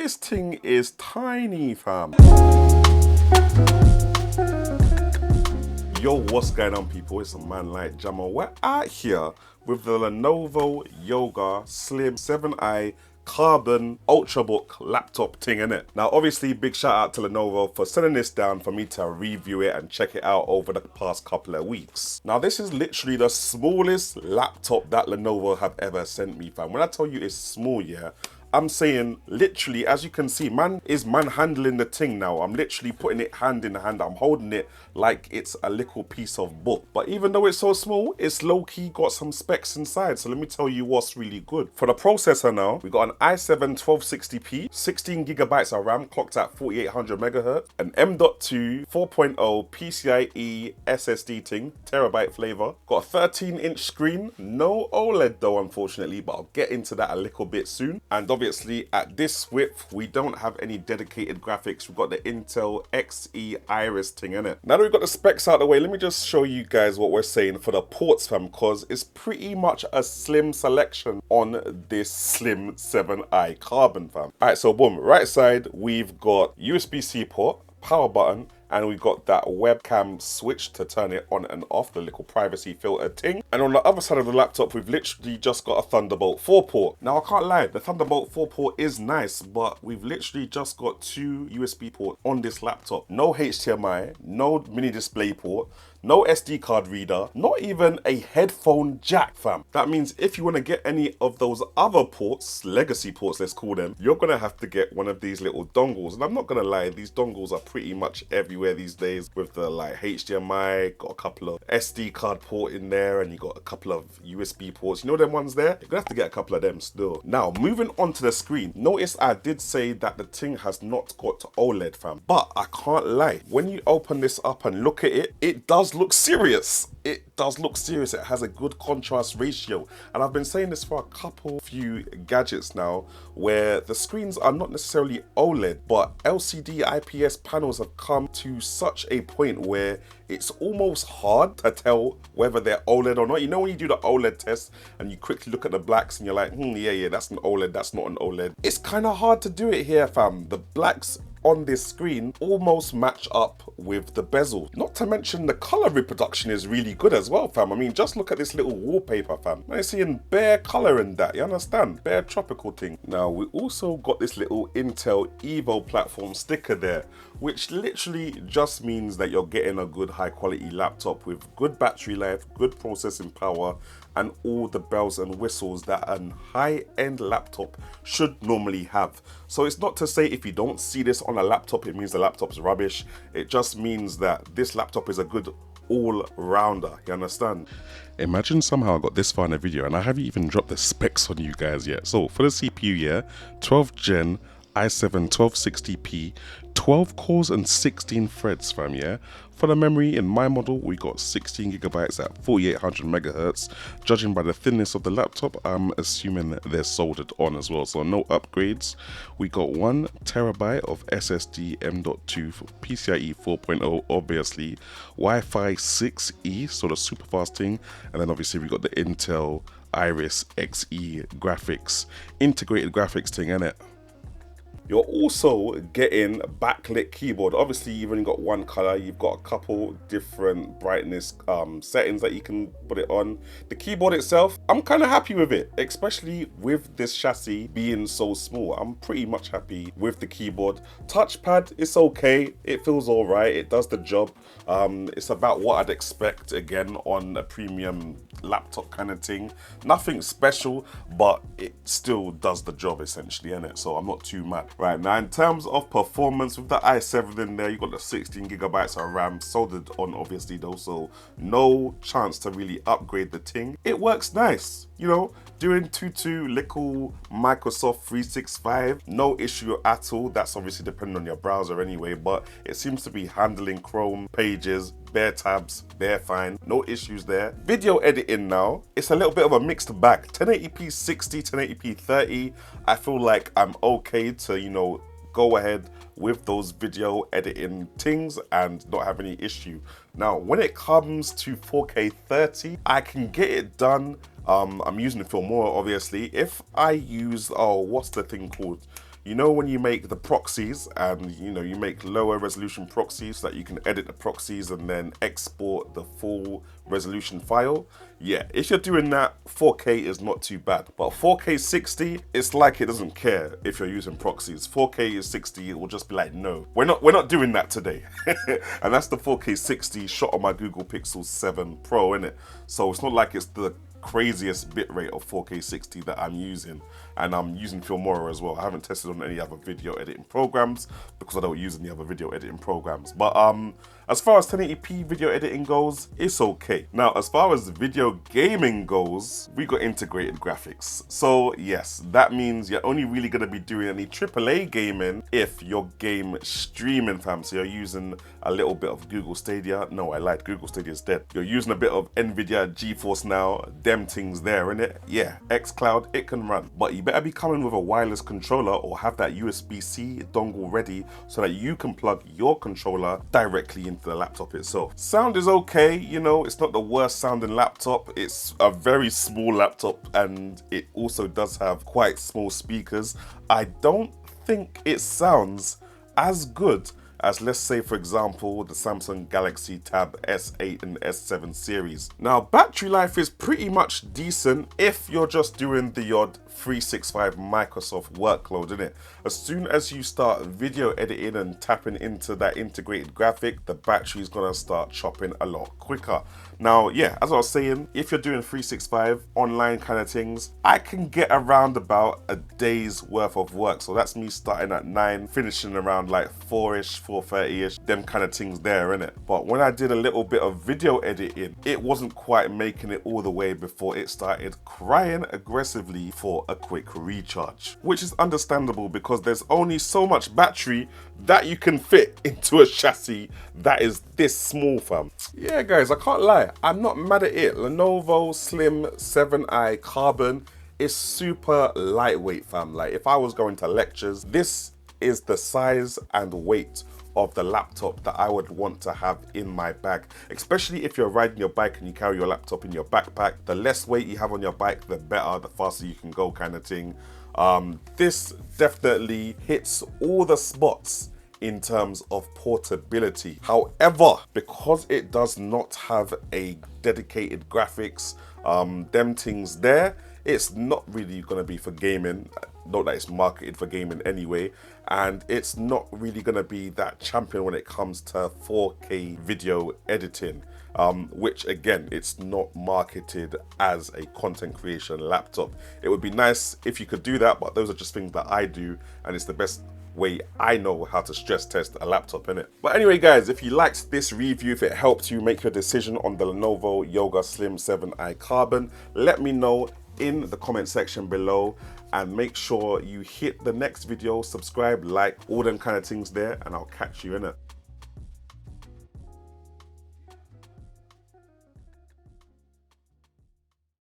this thing is tiny, fam. Yo, what's going on, people? It's a man like Jamo. We're out here with the Lenovo Yoga Slim 7i Carbon Ultrabook laptop thing, innit? Now, obviously, big shout out to Lenovo for sending this down for me to review it and check it out over the past couple of weeks. Now, this is literally the smallest laptop that Lenovo have ever sent me, fam. When I tell you it's small, yeah, I'm saying literally, as you can see, man is manhandling the thing now. I'm literally putting it hand in hand. I'm holding it like it's a little piece of book. But even though it's so small, it's low-key got some specs inside. So let me tell you what's really good. For the processor now, we got an i7 1260p, 16 gigabytes of RAM, clocked at 4800 megahertz, an M.2 4.0 PCIe SSD thing, terabyte flavor. Got a 13-inch screen, no OLED though, unfortunately, but I'll get into that a little bit soon. And obviously, at this width, we don't have any dedicated graphics. We've got the Intel Xe Iris thing in it. Now that we've got the specs out of the way, let me just show you guys what we're saying for the ports, fam, because it's pretty much a slim selection on this Slim 7i Carbon, fam. All right, so boom, right side, we've got USB-C port, power button, and we got that webcam switch to turn it on and off, the little privacy filter thing. And on the other side of the laptop, we've literally just got a Thunderbolt 4 port. Now, I can't lie, the Thunderbolt 4 port is nice, but we've literally just got 2 USB ports on this laptop. No HDMI, no mini display port, no SD card reader, not even a headphone jack, fam. That means if you want to get any of those other ports, legacy ports, let's call them, you're going to have to get one of these little dongles. And I'm not going to lie, these dongles are pretty much everywhere these days with the like HDMI, got a couple of SD card port in there, and you got a couple of USB ports. You know them ones there? You're going to have to get a couple of them still. Now, moving on to the screen. Notice I did say that the thing has not got OLED, fam. But I can't lie. When you open this up and look at it, it does look serious. It does look serious. It has a good contrast ratio. And I've been saying this for a few gadgets now, where the screens are not necessarily OLED, but LCD IPS panels have come to such a point where it's almost hard to tell whether they're OLED or not. You know when you do the OLED test and you quickly look at the blacks and you're like, yeah, that's an OLED, that's not an OLED. It's kind of hard to do it here, fam. The blacks on this screen almost match up with the bezel. Not to mention the color reproduction is really good as well, fam. I mean, just look at this little wallpaper, fam. I'm seeing bare color in that, you understand? Bare tropical thing. Now, we also got this little Intel Evo platform sticker there, which literally just means that you're getting a good high quality laptop with good battery life, good processing power, and all the bells and whistles that a high-end laptop should normally have. So it's not to say if you don't see this on a laptop, it means the laptop's rubbish. It just means that this laptop is a good all-rounder, you understand? Imagine somehow I got this far in a video and I haven't even dropped the specs on you guys yet. So for the CPU, yeah, 12th gen i7 1260p, 12 cores and 16 threads, fam, yeah? For the memory, in my model, we got 16 gigabytes at 4800 megahertz. Judging by the thinness of the laptop, I'm assuming that they're soldered on as well, so no upgrades. We got 1 terabyte of SSD M.2 for PCIe 4.0, obviously. Wi-Fi 6E, so the super fast thing. And then obviously we got the Intel Iris Xe graphics, integrated graphics thing, innit? You're also getting backlit keyboard. Obviously, you've only got one color. You've got a couple different brightness settings that you can put it on. The keyboard itself, I'm kind of happy with it, especially with this chassis being so small. I'm pretty much happy with the keyboard. Touchpad, it's okay. It feels all right. It does the job. It's about what I'd expect, again, on a premium laptop kind of thing. Nothing special, but it still does the job, essentially, innit? So I'm not too mad. Right, now in terms of performance, with the i7 in there, you got the 16 gigabytes of RAM soldered on, obviously, though, so no chance to really upgrade the thing. It works nice, you know, doing little Microsoft 365, no issue at all. That's obviously depending on your browser anyway, but it seems to be handling Chrome pages, bare tabs, bare fine, no issues there. Video editing now, it's a little bit of a mixed bag. 1080p 60, 1080p 30, I feel like I'm okay to, you know, go ahead with those video editing things and not have any issue. Now, when it comes to 4K 30, I can get it done. I'm using Filmora, obviously. If I use, what's the thing called? You know when you make the proxies and you make lower resolution proxies so that you can edit the proxies and then export the full resolution file? Yeah, if you're doing that, 4K is not too bad. But 4K 60, it's like it doesn't care if you're using proxies. 4K is 60, it will just be like, no, we're not doing that today. And that's the 4K 60 shot on my Google Pixel 7 Pro, innit? So it's not like it's the craziest bitrate of 4K 60 that I'm using, and I'm using Filmora as well. I haven't tested on any other video editing programs because I don't use any other video editing programs. But as far as 1080p video editing goes, it's okay. Now, as far as video gaming goes, we got integrated graphics. So yes, that means you're only really gonna be doing any AAA gaming if your game streaming, fam. So you're using a little bit of Google Stadia. No, I lied, Google Stadia is dead. You're using a bit of Nvidia GeForce Now, them things there, innit? Yeah, xCloud, it can run. But you better be coming with a wireless controller or have that USB-C dongle ready so that you can plug your controller directly into the laptop itself. Sound is okay, it's not the worst sounding laptop. It's a very small laptop and it also does have quite small speakers. I don't think it sounds as good as, let's say, for example, the Samsung Galaxy Tab S8 and S7 series. Now, battery life is pretty much decent if you're just doing the odd 365 Microsoft workload, innit? As soon as you start video editing and tapping into that integrated graphic, the battery's gonna start chopping a lot quicker. Now, yeah, as I was saying, if you're doing 365 online kind of things, I can get around about a day's worth of work. So that's me starting at 9, finishing around like 4-ish, 4:30-ish, them kind of things there, innit? But when I did a little bit of video editing, it wasn't quite making it all the way before it started crying aggressively for a quick recharge, which is understandable because there's only so much battery that you can fit into a chassis that is this small, fam. Yeah, guys, I can't lie, I'm not mad at it. Lenovo Slim 7i Carbon is super lightweight, fam. Like, if I was going to lectures, this is the size and weight of the laptop that I would want to have in my bag, especially if you're riding your bike and you carry your laptop in your backpack. The less weight you have on your bike, the better, the faster you can go, kind of thing. This definitely hits all the spots in terms of portability. However, because it does not have a dedicated graphics, them things there, it's not really gonna be for gaming. Not that it's marketed for gaming anyway, and it's not really gonna be that champion when it comes to 4K video editing, which again, it's not marketed as a content creation laptop. It would be nice if you could do that, but those are just things that I do, and it's the best way I know how to stress test a laptop, innit? But anyway, guys, if you liked this review, if it helped you make your decision on the Lenovo Yoga Slim 7i Carbon, let me know in the comment section below, and make sure you hit the next video, subscribe, like, all them kind of things there, and I'll catch you in it.